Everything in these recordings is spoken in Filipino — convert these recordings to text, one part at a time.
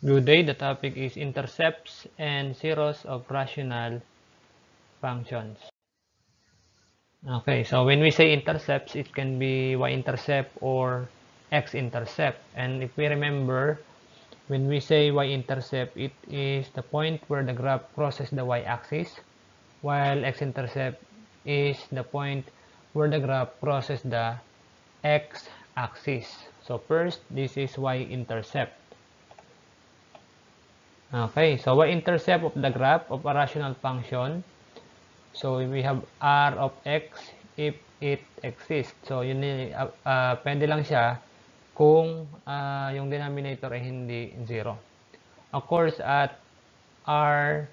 Good day. The topic is intercepts and zeros of rational functions. Okay, so when we say intercepts, it can be y-intercept or x-intercept. And if we remember, when we say y-intercept, it is the point where the graph crosses the y-axis, while x-intercept is the point where the graph crosses the x-axis. So first, this is y-intercept. Okay, so y-intercept of the graph of a rational function. So we have r of x if it exists. So yun, pwede lang siya kung yung denominator ay hindi 0. Of course, at r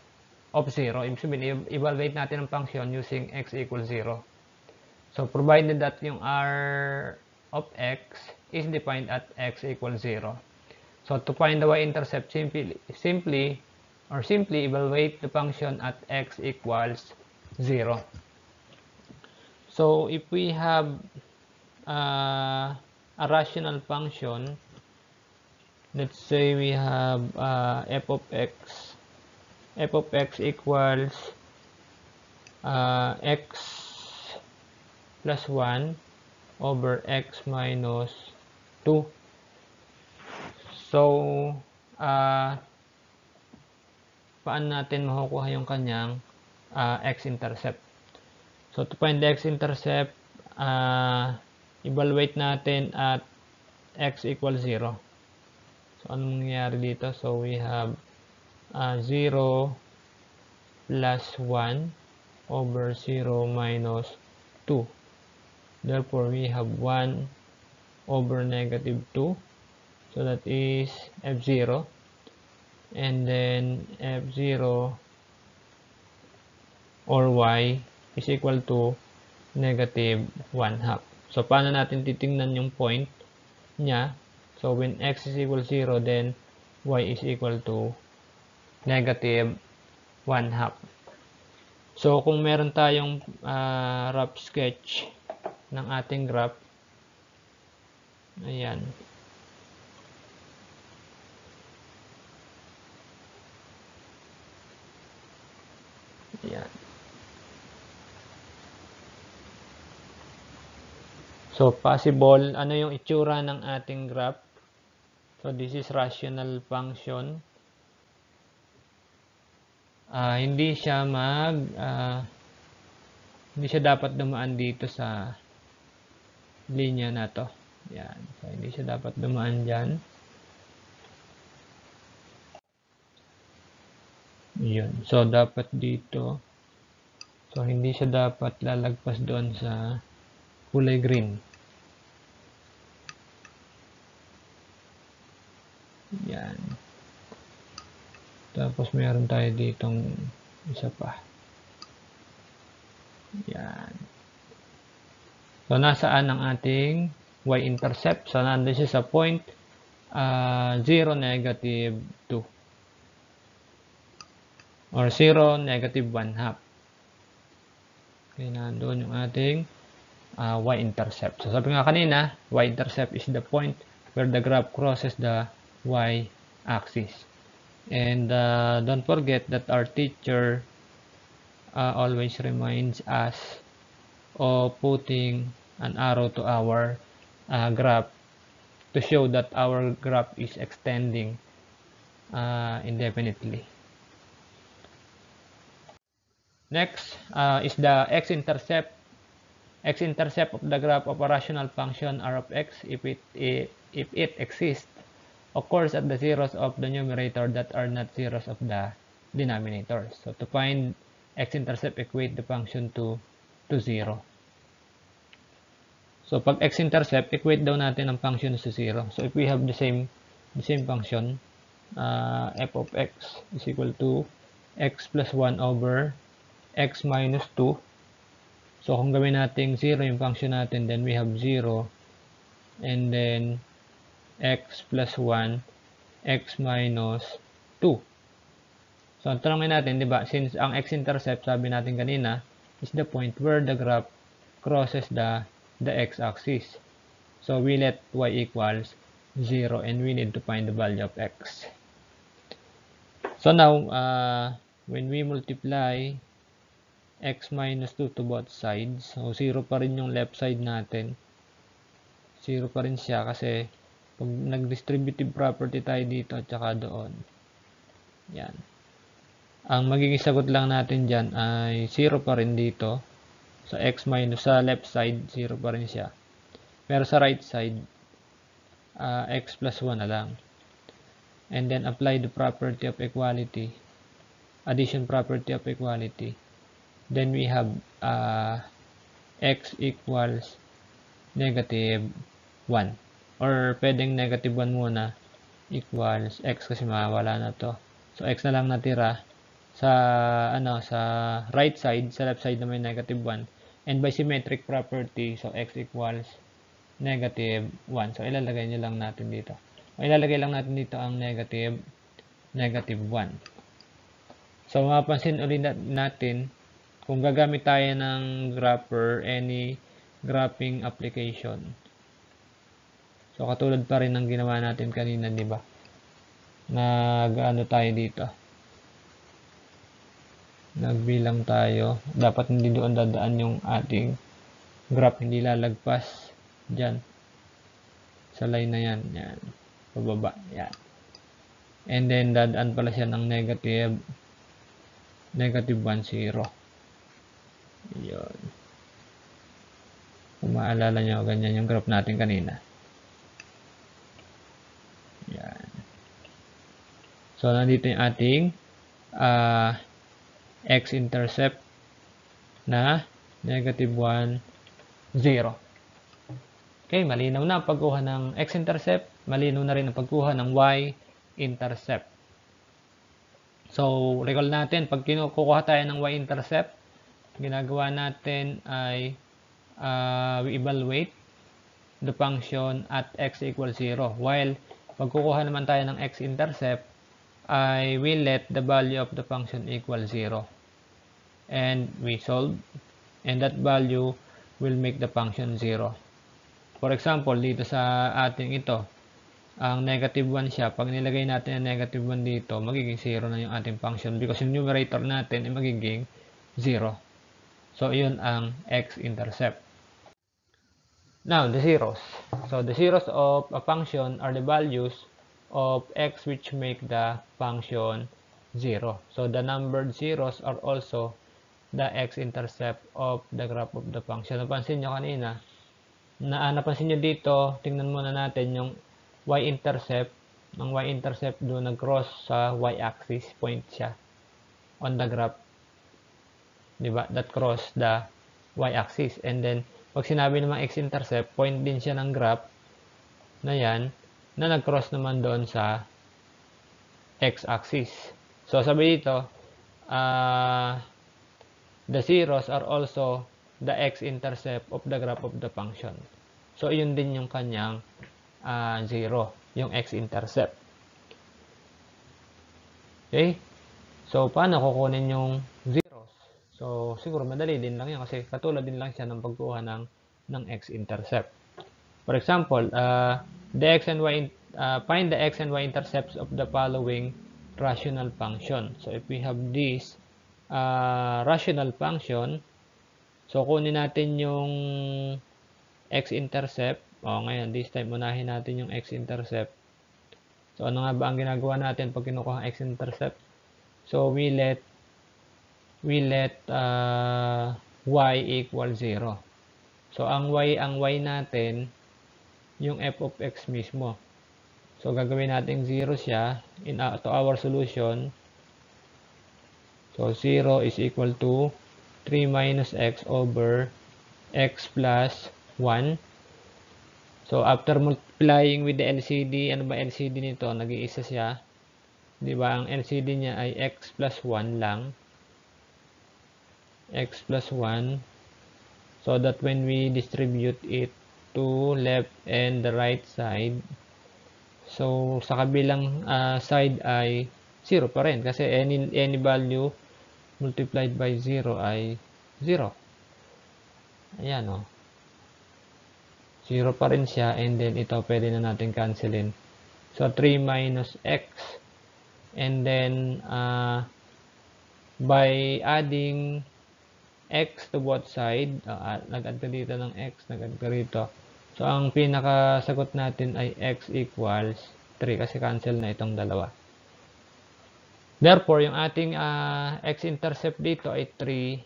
of 0, ibig sabihin, evaluate natin ang function using x equals 0. So provided that yung r of x is defined at x equals 0. So to find the y-intercept, simply evaluate the function at x equals 0. So if we have a rational function, let's say we have f of x equals x plus 1 over x minus 2. So, paano natin makukuha yung kanyang x-intercept? So, to find the x-intercept, evaluate natin at x equals 0. So, anong nangyayari dito? So, we have 0 plus 1 over 0 minus 2. Therefore, we have 1 over negative 2. So that is f0, and then f0 or y is equal to negative 1/2. So paano natin titingnan yung point niya? So when x is equal to 0, then y is equal to negative 1/2. So kung meron tayong rough sketch ng ating graph, ayan. Ayan. So, possible, ano yung itsura ng ating graph? So, this is rational function. Hindi siya dapat dumaan dito sa linya na to. Ayan. So, hindi siya dapat dumaan dyan. Yun. So, dapat dito. So, hindi siya dapat lalagpas doon sa kulay green. Yan. Tapos, meron tayo ditong isa pa. Yan. So, nasaan ang ating y-intercept? So, nandun siya sa point 0, negative 2. Or 0, negative 1/2. Okay, nandun yung ating y-intercept. So, sabi nga kanina, y-intercept is the point where the graph crosses the y-axis. And don't forget that our teacher always reminds us of putting an arrow to our graph to show that our graph is extending indefinitely. Next is the x-intercept. X-intercept of the graph of a rational function r of x if it exists, of course, at the zeros of the numerator that are not zeros of the denominator. So to find x-intercept, equate the function to 0. So pag x-intercept, equate daw natin ang function to 0. So if we have the same function, f of x is equal to x plus 1 over x minus 2. So kung gawin natin 0 yung function natin, then we have 0 and then x plus 1, x minus 2. So, tanongin natin, di ba, since ang x-intercept, sabi natin kanina, is the point where the graph crosses the x-axis. So, we let y equals 0 and we need to find the value of x. So now, when we multiply x minus 2 to both sides, so 0 pa rin yung left side natin. 0 pa rin siya kasi pag nag-distributive property tayo dito at saka doon. Yan. Ang magiging sagot lang natin dyan ay 0 pa rin dito. So, x minus sa left side, 0 pa rin siya. Pero sa right side, x plus 1 na lang. And then, apply the property of equality. Addition property of equality. Then, we have x equals negative 1. Or, pwedeng negative 1 muna equals x kasi mawala na to. So, x na lang natira. Sa right side, sa left side na may negative 1, and by symmetric property, so x equals negative 1. So ilalagay nyo lang natin dito. Ilalagay lang natin dito ang negative 1. So mapapansin ulit natin kung gagamit tayo ng grapher, any graphing application. So katulad pa rin ng ginawa natin kanina, di ba? Nag-ano tayo dito? Nagbilang tayo. Dapat hindi doon dadaan yung ating graph. Hindi lalagpas dyan. Sa line na yan. Yan. Pababa. Yan. And then, dadaan pala siya ng negative 1, 0. Yun. Kung maalala nyo, ganyan yung graph natin kanina. Yan. So, nandito yung ating x-intercept na negative 1, 0. Okay, malinaw na ang pagkuha ng x-intercept. Malinaw na rin ang pagkuha ng y-intercept. So, recall natin, pag kinukuha tayo ng y-intercept, ginagawa natin ay we evaluate the function at x equals 0. While, pag kukuha naman tayo ng x-intercept, I will let the value of the function equal 0. And we solve. And that value will make the function 0. For example, dito sa ating ito, ang negative 1 siya. Pag nilagay natin ang negative 1 dito, magiging 0 na yung ating function because yung numerator natin ay magiging 0. So, yun ang x-intercept. Now, the zeros. So, the zeros of a function are the values of x which make the function 0. So, the numbered zeros are also the x-intercept of the graph of the function. Napansin nyo kanina, napansin nyo dito, tingnan muna natin yung y-intercept. Ang y-intercept doon nag-cross sa y-axis, point siya on the graph. Diba? That cross the y-axis. And then, pag sinabi namang x-intercept, point din siya ng graph na yan, na nag-cross naman doon sa x-axis. So, sabi dito, the zeros are also the x-intercept of the graph of the function. So, yun din yung kanyang 0, yung x-intercept. Okay? So, paano kukunin yung zeros? So, siguro madali din lang yan kasi katulad din lang siya ng pagkuha ng x-intercept. For example, find the x and y intercepts of the following rational function. So, if we have this rational function, so kunin natin yung x-intercept. Ngayon, this time, unahin natin yung x-intercept. So, ano nga ba ang ginagawa natin pag kinukuha ang x-intercept? So, we let y equal 0. So, ang y natin, yung f of x mismo. So, gagawin natin 0 siya to our solution. So, 0 is equal to 3 minus x over x plus 1. So, after multiplying with the LCD, ano ba LCD nito? Nag-iisa siya. Diba? Ang LCD niya ay x plus 1 lang. X plus 1. So, that when we distribute it to left and the right side, so sa kabilang side ay 0 pa rin kasi any value multiplied by 0 ay 0. Ayan o. 0 pa rin siya and then ito pwede na natin cancelin. So 3 minus x And then, by adding x to both side, nag-add ka dito ng x, nag-add ka rito. So, ang pinakasagot natin ay x equals 3 kasi cancel na itong dalawa. Therefore, yung ating x-intercept dito ay 3,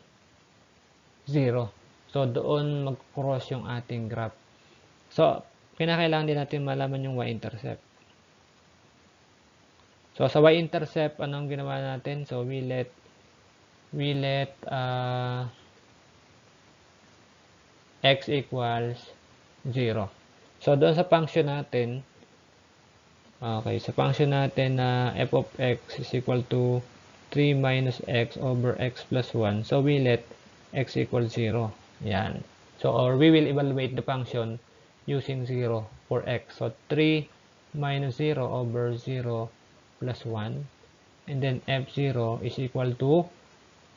0. So, doon mag-cross yung ating graph. So, kinakailangan din natin malaman yung y-intercept. So, sa y-intercept, anong ginawa natin? So, we let x equals 0. So, doon sa function natin, okay, sa function natin na f of x is equal to 3 minus x over x plus 1. So, we let x equals 0. Yan. So, or we will evaluate the function using 0 for x. So, 3 minus 0 over 0 plus 1. And then, f0 is equal to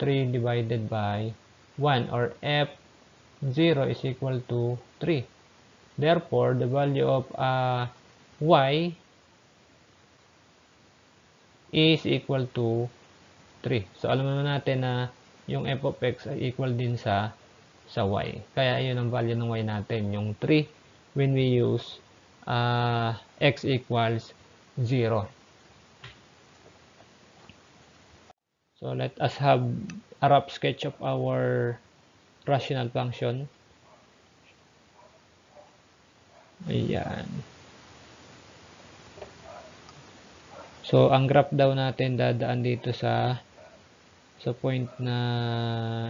3 divided by 1, or f0 is equal to 3. Therefore, the value of y is equal to 3. So, alam naman natin na yung f of x ay equal din sa y. Kaya, yun ang value ng y natin, yung 3 when we use x equals 0. So, let us have a rough sketch of our rational function. Ayan. So, ang graph daw natin dadaan dito sa point na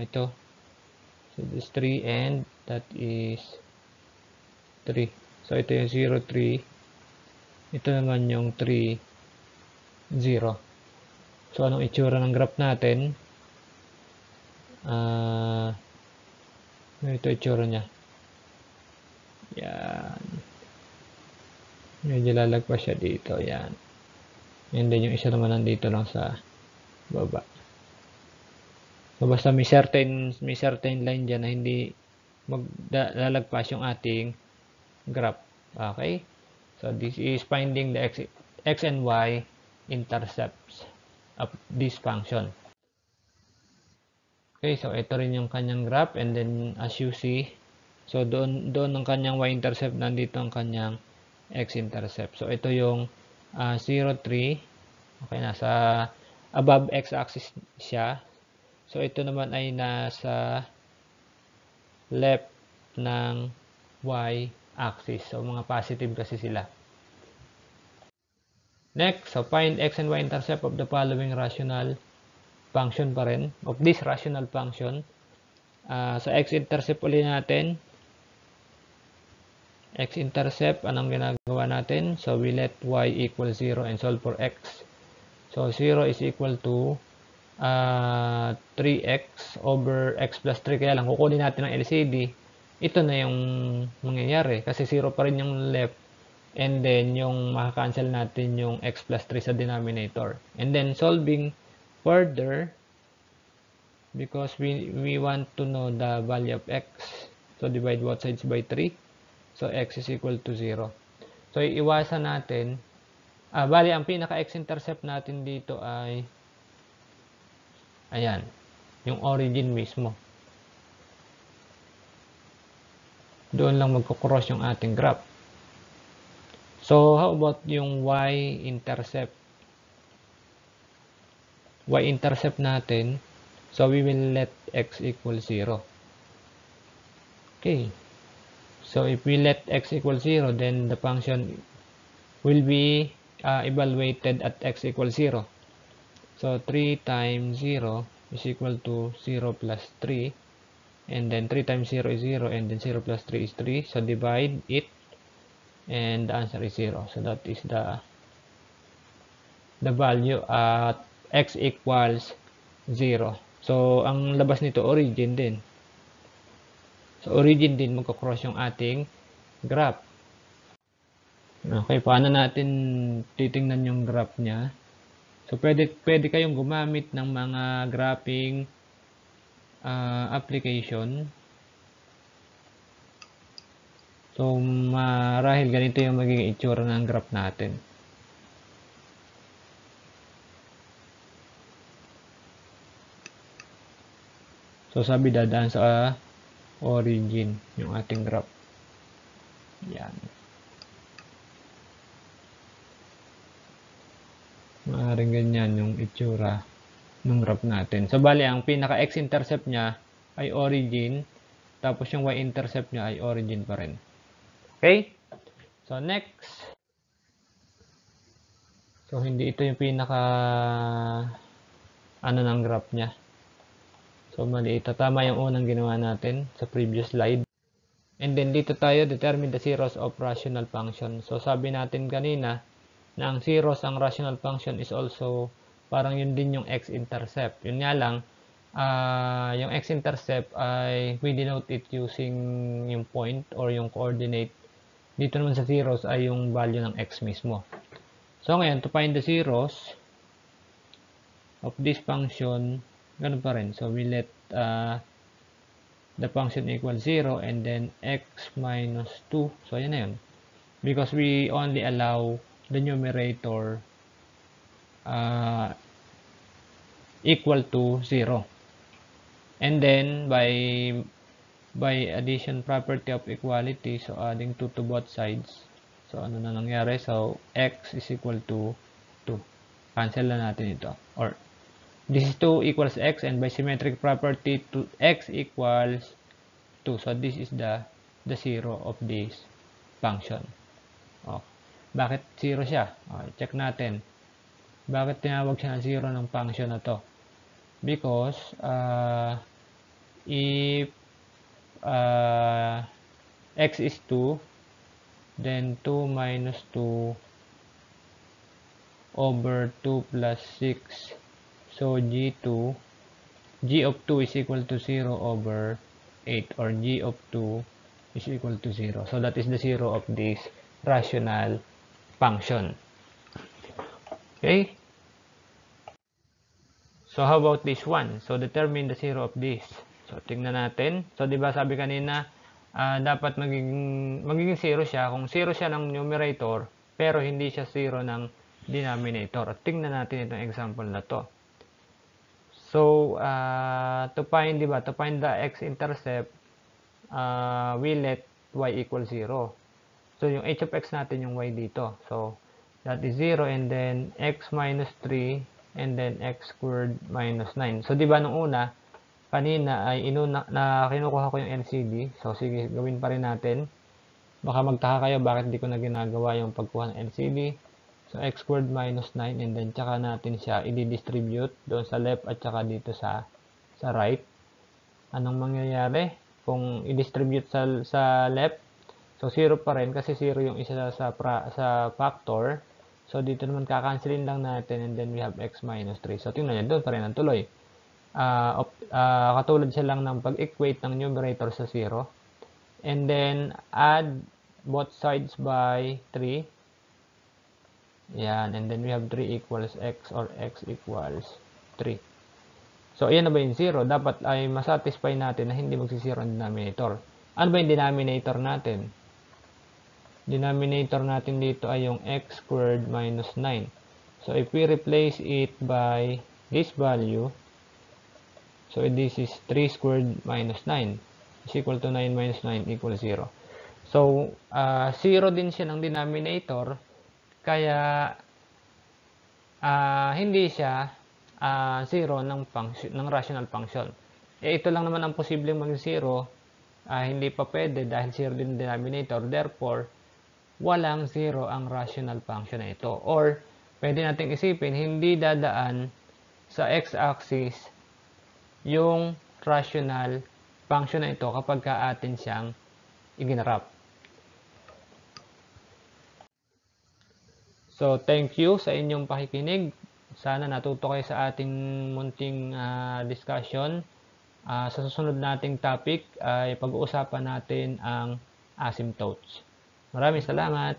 ito. So, this 3 and that is 3. So, ito yung 0, 3. Ito naman yung 3, 0. So, anong itsura ng graph natin? Ito itsura niya. Yan. Medyo lalagpas siya dito. Yan. And then, yung isa naman nandito lang sa baba. So, basta may certain line dyan na hindi lalagpas yung ating graph. Okay? So, this is finding the x and y intercepts of this function. Okay, so ito rin yung kanyang graph, and then as you see, so doon ang kanyang y-intercept, nandito ang kanyang x-intercept. So ito yung 0, 3. Okay, nasa above x-axis siya. So ito naman ay nasa left ng y-axis. So mga positive kasi sila. Next, so find x and y-intercept of the following rational function pa rin, of this rational function. Sa x-intercept ulit natin, x-intercept, anong ginagawa natin? So, we let y equal 0 and solve for x. So, 0 is equal to 3x over x plus 3. Kaya lang, kukunin natin ang LCD. Ito na yung mangyayari kasi 0 pa rin yung left. And then, yung makakancel natin yung x plus 3 sa denominator. And then, solving further, because we want to know the value of x. So, divide both sides by 3. So, x is equal to 0. So, iwasan natin. Bali, ang pinaka-x-intercept natin dito ay ayan, yung origin mismo. Doon lang magkukross yung ating graph. So, how about yung y-intercept? Y-intercept natin, so we will let x equal 0. Okay. So, if we let x equal 0, then the function will be evaluated at x equals 0. So, 3 times 0 is equal to 0 plus 3. And then 3 times 0 is 0. And then 0 plus 3 is 3. So, divide it. And the answer is 0. So, that is the value at x equals 0. So, ang labas nito, origin din. So, origin din magkakross yung ating graph. Okay, paano natin titingnan yung graph niya? So, pwede kayong gumamit ng mga graphing application. So, marahil ganito yung magiging itsura ng graph natin. So, sabi dadaan sa origin yung ating graph. Yan. Maaaring ganyan yung itsura ng graph natin. So, bali, ang pinaka x-intercept niya ay origin, tapos yung y-intercept niya ay origin pa rin. Okay? So, next. So, hindi ito yung pinaka ng graph niya. So, mali ito. Tama yung unang ginawa natin sa previous slide. And then, dito tayo determine the zeros of rational function. So, sabi natin kanina na ang zeros ang rational function is also parang yun din yung x-intercept. Yun nga lang, yung x-intercept ay we denote it using yung point or yung coordinate. Dito naman sa zeros ay yung value ng x mismo. So, ngayon, to find the zeros of this function, ganun pa rin. So, we let the function equal 0 and then x minus 2. So, ayan na yun. Because we only allow the numerator equal to 0. And then, by addition property of equality, so adding 2 to both sides, so ano na nangyari? So, x is equal to 2. Cancel na natin ito. Or, this is 2 equals x, and by symmetric property, x equals 2. So, this is the 0 of this function. Oh. Bakit 0 siya? Check natin. Bakit tinawag siya na 0 ng function na to? Because, if x is 2, then 2 minus 2 over 2 plus 6. So, g of 2 is equal to 0 over 8, or g of 2 is equal to 0. So, that is the 0 of this rational function. Okay? So, how about this one? So, determine the 0 of this. So, tingnan natin. So, di ba sabi kanina, dapat magiging 0 siya kung 0 siya ng numerator, pero hindi siya 0 ng denominator. At tingnan natin itong example na to. So, to find, di ba, to find the x-intercept, we let y equal 0. So, yung h of x natin yung y dito. So, that is 0, and then x minus 3, and then x squared minus 9. So, di ba nung una, kanina ay kinukuha ko yung LCD. So, sige, gawin pa rin natin. Baka magtaka kayo bakit hindi ko na ginagawa yung pagkuha ng LCD. So, x squared minus 9, and then tsaka natin siya i-distribute doon sa left at tsaka dito sa right. Anong mangyayari? Kung i-distribute sa left, so 0 pa rin kasi 0 yung isa sa factor. So, dito naman kakancelin lang natin, and then we have x minus 3. So, tingnan nyo, doon pa rin ang tuloy. Katulad siya lang ng pag-equate ng numerator sa 0. And then, add both sides by 3. Yan. And then, we have 3 equals x, or x equals 3. So, ayan na ba yung 0? Dapat ay masatisfy natin na hindi magsisiro ang denominator. Ano ba yung denominator natin? Denominator natin dito ay yung x squared minus 9. So, if we replace it by this value, so this is 3 squared minus 9 is equal to 9 minus 9 equals 0. So, 0 din siya ng denominator, kaya hindi siya 0 ng rational function. Ito lang naman ang posibleng maging 0, hindi pa pwede dahil 0 din ang denominator. Therefore, walang 0 ang rational function na ito. Or, pwede nating isipin, hindi dadaan sa x-axis yung rational function na ito kapag atin siyang iginarap. So, thank you sa inyong pakikinig. Sana natuto kayo sa ating munting discussion. Sa susunod nating topic ay pag-uusapan natin ang asymptotes. Maraming salamat!